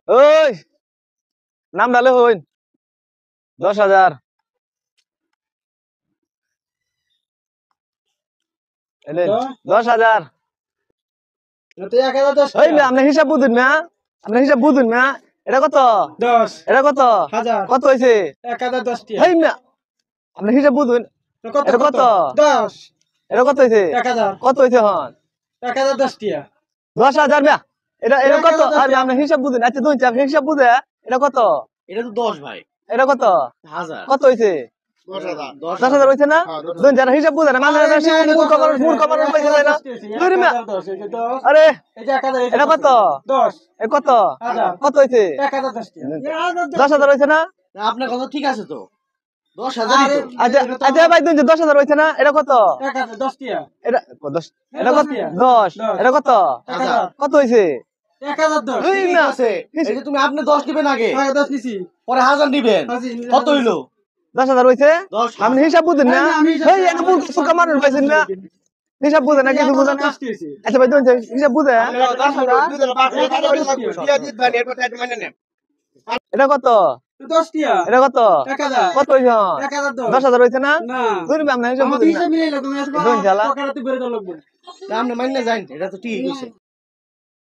ওই নাম ডালে হইন 10,000 এলেন 10,000 ওই না আপনি হিসাব বুঝুন না আপনি হিসাব বুঝুন না এটা কত 10 এটা কত হাজার কত হইছে 1010 টিয়া এই না আপনি হিসাব বুঝুন এটা কত 10 এটা কত হইছে 1000 কত হইছে হন 1010 টিয়া 10,000 না এটা এটা কত 1010 আরে আপনি হিসাব বুঝুন আচ্ছা দুই চাপ হিসাব বুঝে এটা কত এটা তো 10 ভাই। এটা কত হাজার। কত হইছে 10,000 10,000 হইছে না দুই যারা হিসাব বুঝে না মানে মূর কমার পয়সা দেয় না ধরি না আরে এই যে 1000 এটা কত 10 এ কত হাজার। কত হইছে 1010 টিয়া 10,000 হইছে না না আপনার কথা ঠিক আছে তো 10,000ই তো। আচ্ছা আচ্ছা ভাই দুই 10,000 হইছে না এটা কত 1010 টিয়া এটা 10 এটা কত 10 এটা কত হাজার। কত হইছে 1010 দুই ঠিক না আছে এই যে তুমি আপনি 10 দিবেন আগে 10 নিছি পরে 1000 দিবেন কত হইলো 10,000 হইছে 10 আপনি হিসাব বুঝেন না এই এক মূল কিছু কামার পাইছেন না হিসাব বুঝেন না কিছু বুঝেন না আচ্ছা ভাই দুই হিসাব বুঝে এটা কত 10 টিয়া এটা কত 1000 কত হইছে 1010 10,000 হইছে না না ধরবি আপনি হিসাব আমাদের বুঝেন হিসাব না মিলাই লাগবে দুই জ্বালা। পকেটে বেরে দাও লাগবে আপনি মাইনে যান এটা তো ঠিক হইছে